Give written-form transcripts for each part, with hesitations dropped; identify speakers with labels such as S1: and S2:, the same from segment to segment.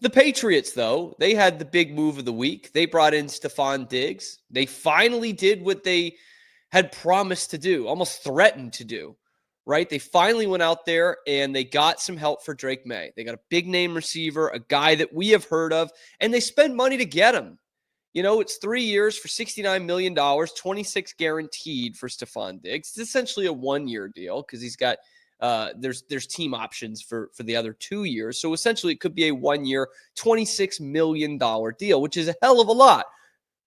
S1: The Patriots, though, they had the big move of the week. They brought in Stefon Diggs. They finally did what they had promised to do, almost threatened to do, right? They finally went out there and they got some help for Drake Maye. They got a big name receiver, a guy that we have heard of, and they spend money to get him. You know, it's 3 years for $69 million, 26 guaranteed for Stefon Diggs. It's essentially a 1-year deal because he's got there's team options for the other 2 years. So essentially it could be a 1-year, $26 million deal, which is a hell of a lot.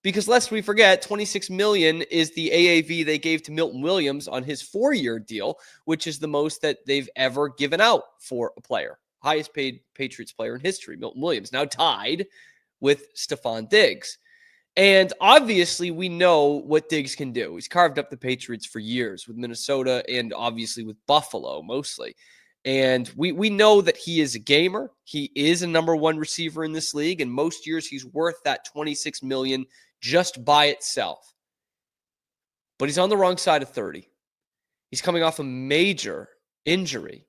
S1: Because lest we forget, $26 million is the AAV they gave to Milton Williams on his 4-year deal, which is the most that they've ever given out for a player. Highest paid Patriots player in history, Milton Williams, now tied with Stefon Diggs. And obviously, we know what Diggs can do. He's carved up the Patriots for years with Minnesota and obviously with Buffalo mostly. And we know that he is a gamer. He is a number one receiver in this league. And most years, he's worth that $26 million just by itself. But he's on the wrong side of 30. He's coming off a major injury.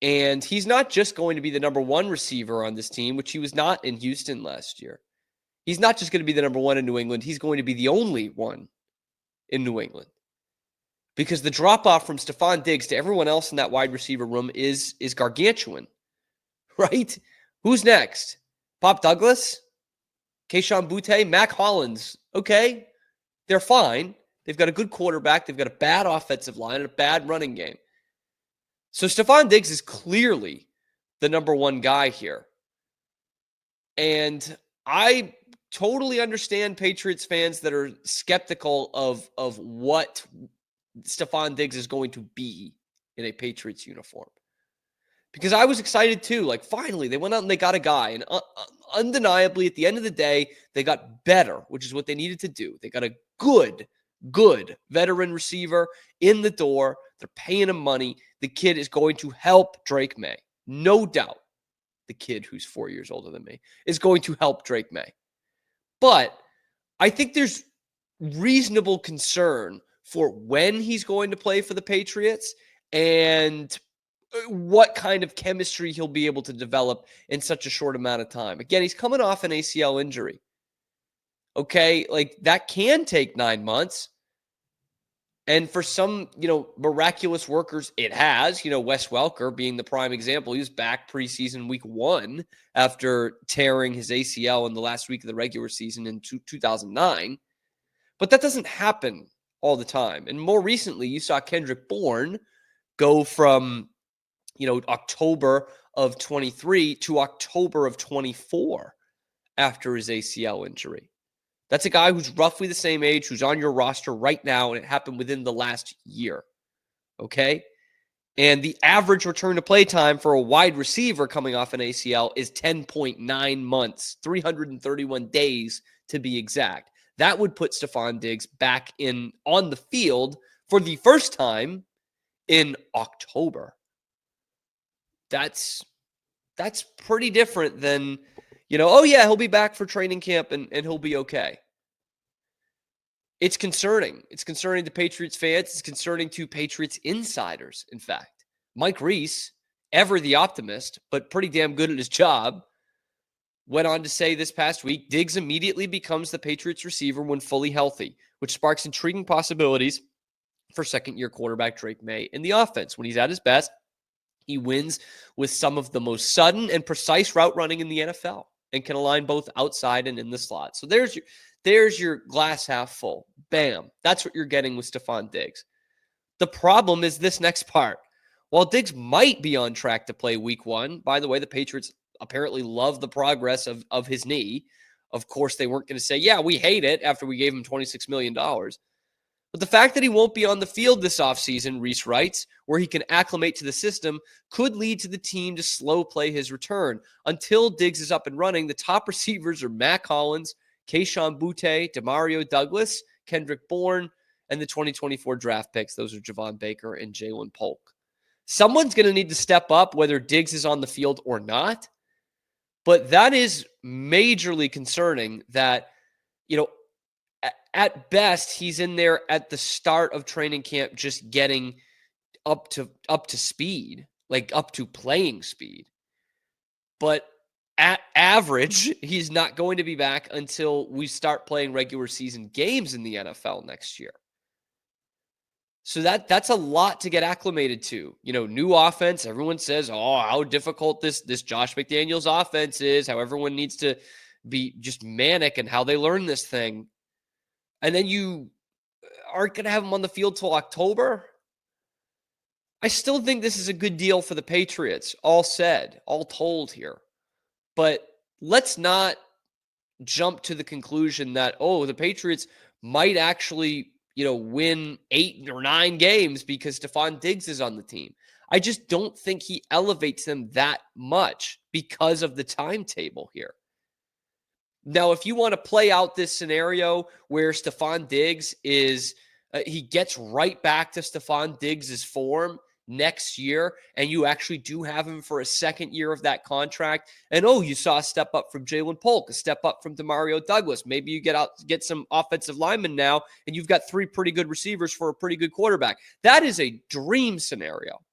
S1: And he's not just going to be the number one receiver on this team, which he was not in Houston last year. He's not just going to be the number one in New England. He's going to be the only one in New England. Because the drop-off from Stefon Diggs to everyone else in that wide receiver room is gargantuan, right? Who's next? Pop Douglas? Kayshon Boutte? Mac Hollins? Okay, they're fine. They've got a good quarterback. They've got a bad offensive line and a bad running game. So Stefon Diggs is clearly the number one guy here. And I totally understand Patriots fans that are skeptical of what Stefon Diggs is going to be in a Patriots uniform. Because I was excited too. Like, finally, they went out and they got a guy. And undeniably, at the end of the day, they got better, which is what they needed to do. They got a good veteran receiver in the door. They're paying him money. The kid is going to help Drake Maye. No doubt. The kid who's 4 years older than me is going to help Drake Maye. But I think there's reasonable concern for when he's going to play for the Patriots and what kind of chemistry he'll be able to develop in such a short amount of time. Again, he's coming off an ACL injury. Okay, like that can take 9 months. And for some, miraculous workers, it has. Wes Welker being the prime example. He was back preseason week 1 after tearing his ACL in the last week of the regular season in 2009. But that doesn't happen all the time. And more recently, you saw Kendrick Bourne go from, October of 23 to October of 24 after his ACL injury. That's a guy who's roughly the same age, who's on your roster right now, and it happened within the last year. Okay? And the average return to play time for a wide receiver coming off an ACL is 10.9 months, 331 days to be exact. That would put Stefon Diggs back on the field for the first time in October. That's pretty different than, he'll be back for training camp and he'll be okay. It's concerning. It's concerning to Patriots fans. It's concerning to Patriots insiders, in fact. Mike Reese, ever the optimist, but pretty damn good at his job, went on to say this past week, Diggs immediately becomes the Patriots receiver when fully healthy, which sparks intriguing possibilities for second-year quarterback Drake Maye in the offense. When he's at his best, he wins with some of the most sudden and precise route running in the NFL and can align both outside and in the slot. So there's your glass half full. Bam. That's what you're getting with Stefon Diggs. The problem is this next part. While Diggs might be on track to play week 1, by the way, the Patriots apparently love the progress of his knee. Of course, they weren't going to say, yeah, we hate it after we gave him $26 million. But the fact that he won't be on the field this offseason, Reese writes, where he can acclimate to the system, could lead to the team to slow play his return. Until Diggs is up and running, the top receivers are Mac Hollins, Kayshon Boutte, Demario Douglas, Kendrick Bourne, and the 2024 draft picks. Those are Javon Baker and Jalen Polk. Someone's going to need to step up, whether Diggs is on the field or not. But that is majorly concerning that, at best, he's in there at the start of training camp just getting up to speed, like up to playing speed. But At average, he's not going to be back until we start playing regular season games in the NFL next year. So that's a lot to get acclimated to. New offense. Everyone says, "Oh, how difficult this Josh McDaniels offense is. How everyone needs to be just manic and how they learn this thing." And then you aren't going to have him on the field till October. I still think this is a good deal for the Patriots. All said, all told here. But let's not jump to the conclusion that, the Patriots might actually, win 8 or 9 games because Stefon Diggs is on the team. I just don't think he elevates them that much because of the timetable here. Now, if you want to play out this scenario where Stefon Diggs is, he gets right back to Stefon Diggs' form next year, and you actually do have him for a second year of that contract, and you saw a step up from Jalen Polk, a step up from Demario Douglas. Maybe you get some offensive linemen now, and you've got 3 pretty good receivers for a pretty good quarterback. That is a dream scenario.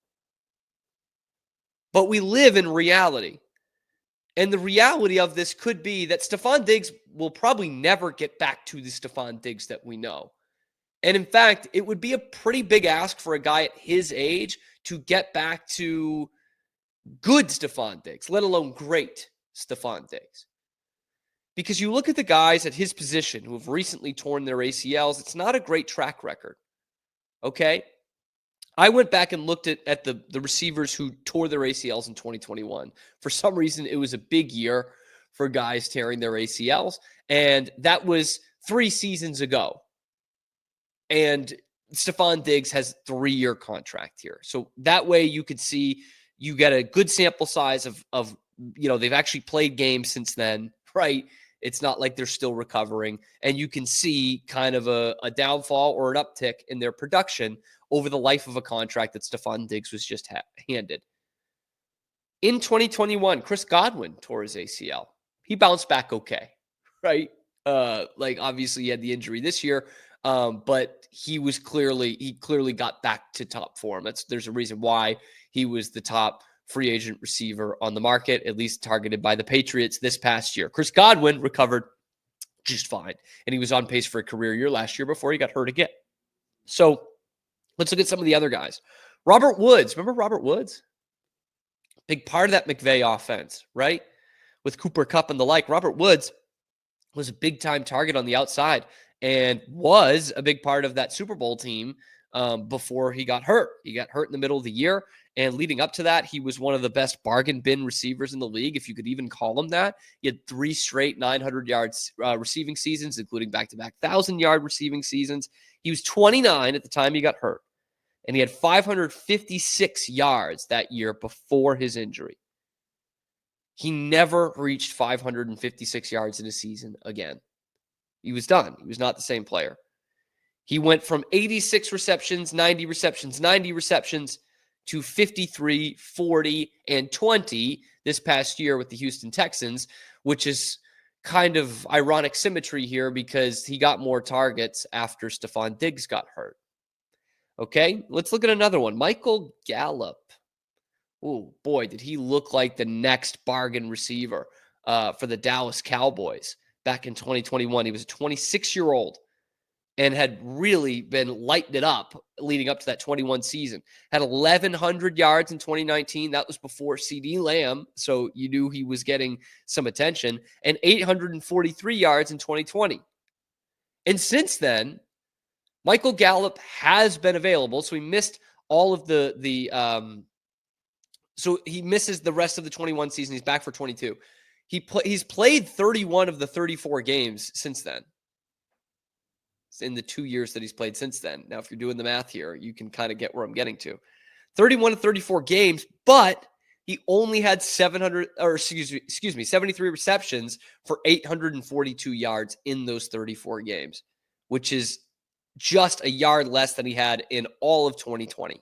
S1: But we live in reality. And the reality of this could be that Stefon Diggs will probably never get back to the Stefon Diggs that we know. And in fact, it would be a pretty big ask for a guy at his age to get back to good Stefon Diggs, let alone great Stefon Diggs. Because you look at the guys at his position who have recently torn their ACLs, it's not a great track record. Okay? I went back and looked at the receivers who tore their ACLs in 2021. For some reason, it was a big year for guys tearing their ACLs, and that was 3 seasons ago. And Stefon Diggs has a 3-year contract here. So that way you could see, you get a good sample size of they've actually played games since then, right? It's not like they're still recovering. And you can see kind of a downfall or an uptick in their production over the life of a contract that Stefon Diggs was just handed. In 2021, Chris Godwin tore his ACL. He bounced back okay, right? Obviously he had the injury this year, but he clearly got back to top form. There's a reason why he was the top free agent receiver on the market, at least targeted by the Patriots this past year. Chris Godwin recovered just fine, and he was on pace for a career year last year before he got hurt again. So let's look at some of the other guys. Robert Woods. Remember Robert Woods? Big part of that McVay offense, right? With Cooper Kupp and the like. Robert Woods was a big-time target on the outside and was a big part of that Super Bowl team before he got hurt. He got hurt in the middle of the year, and leading up to that, he was one of the best bargain bin receivers in the league, if you could even call him that. He had 3 straight 900-yard receiving seasons, including back-to-back 1,000-yard receiving seasons. He was 29 at the time he got hurt, and he had 556 yards that year before his injury. He never reached 556 yards in a season again. He was done. He was not the same player. He went from 86 receptions, 90 receptions, 90 receptions to 53, 40, and 20 this past year with the Houston Texans, which is kind of ironic symmetry here because he got more targets after Stefon Diggs got hurt. Okay, let's look at another one. Michael Gallup. Oh, boy, did he look like the next bargain receiver for the Dallas Cowboys back in 2021. He was a 26-year-old and had really been lighting it up leading up to that 21 season. Had 1,100 yards in 2019. That was before CeeDee Lamb, so you knew he was getting some attention, and 843 yards in 2020. And since then, Michael Gallup has been available, so he missed all of so he misses the rest of the 21 season. He's back for 22. He's played 31 of the 34 games since then. It's in the 2 years that he's played since then. Now, if you're doing the math here, you can kind of get where I'm getting to. 31 of 34 games, but he only had 73 receptions for 842 yards in those 34 games, which is just a yard less than he had in all of 2020.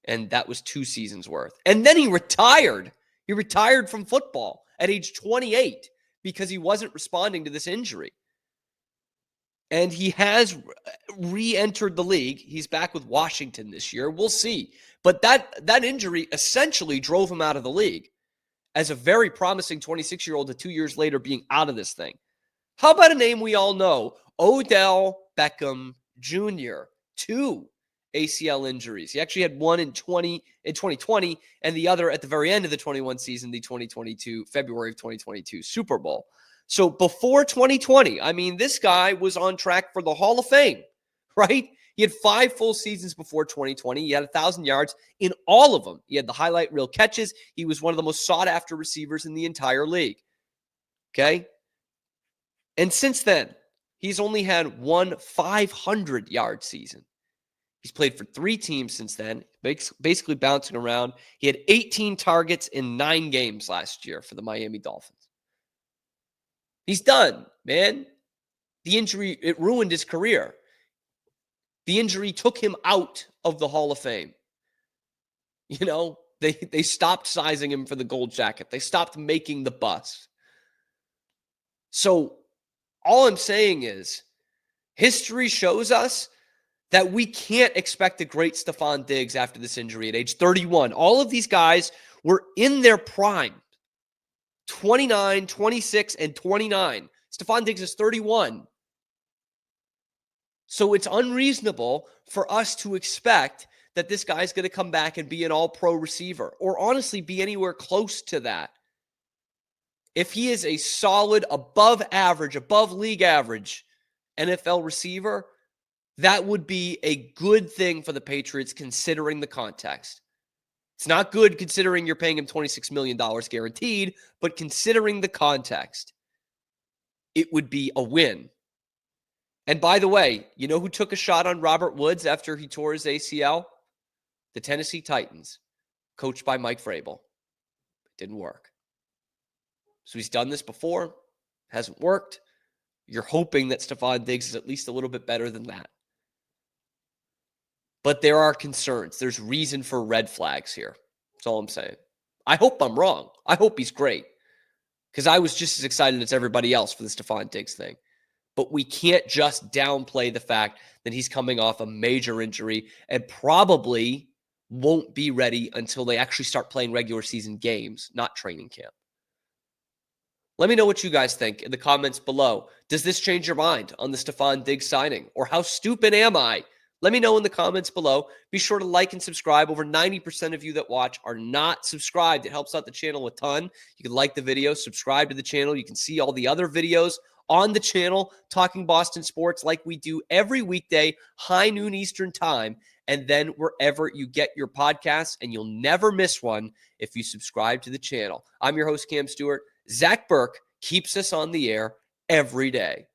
S1: And that was 2 seasons worth. And then he retired. He retired from football at age 28 because he wasn't responding to this injury. And he has re-entered the league. He's back with Washington this year. We'll see. But that injury essentially drove him out of the league. as a very promising 26-year-old to 2 years later being out of this thing. How about a name we all know? Odell Beckham Jr. 2 ACL injuries. He actually had one in 2020 and the other at the very end of the 21 season, the February of 2022 Super Bowl. So before 2020, I mean, this guy was on track for the Hall of Fame, right? He had 5 full seasons before 2020. He had 1,000 yards in all of them. He had the highlight reel catches. He was one of the most sought-after receivers in the entire league. Okay? And since then, he's only had one 500-yard season. He's played for 3 teams since then, basically bouncing around. He had 18 targets in 9 games last year for the Miami Dolphins. He's done, man. The injury, it ruined his career. The injury took him out of the Hall of Fame. You know, they stopped sizing him for the gold jacket. They stopped making the bust. So all I'm saying is history shows us that we can't expect a great Stefon Diggs after this injury at age 31. All of these guys were in their prime. 29, 26, and 29. Stefon Diggs is 31. So it's unreasonable for us to expect that this guy's going to come back and be an all-pro receiver, or honestly be anywhere close to that. If he is a solid, above average, above league average NFL receiver, that would be a good thing for the Patriots considering the context. It's not good considering you're paying him $26 million guaranteed, but considering the context, it would be a win. And by the way, you know who took a shot on Robert Woods after he tore his ACL? The Tennessee Titans, coached by Mike Vrabel. It didn't work. So he's done this before. Hasn't worked. You're hoping that Stefon Diggs is at least a little bit better than that. But there are concerns. There's reason for red flags here. That's all I'm saying. I hope I'm wrong. I hope he's great. Because I was just as excited as everybody else for the Stefon Diggs thing. But we can't just downplay the fact that he's coming off a major injury and probably won't be ready until they actually start playing regular season games, not training camp. Let me know what you guys think in the comments below. Does this change your mind on the Stefon Diggs signing? Or how stupid am I? Let me know in the comments below. Be sure to like and subscribe. Over 90% of you that watch are not subscribed. It helps out the channel a ton. You can like the video, subscribe to the channel. You can see all the other videos on the channel, talking Boston sports like we do every weekday, high noon Eastern time, and then wherever you get your podcasts, and you'll never miss one if you subscribe to the channel. I'm your host, Cam Stewart. Zach Burke keeps us on the air every day.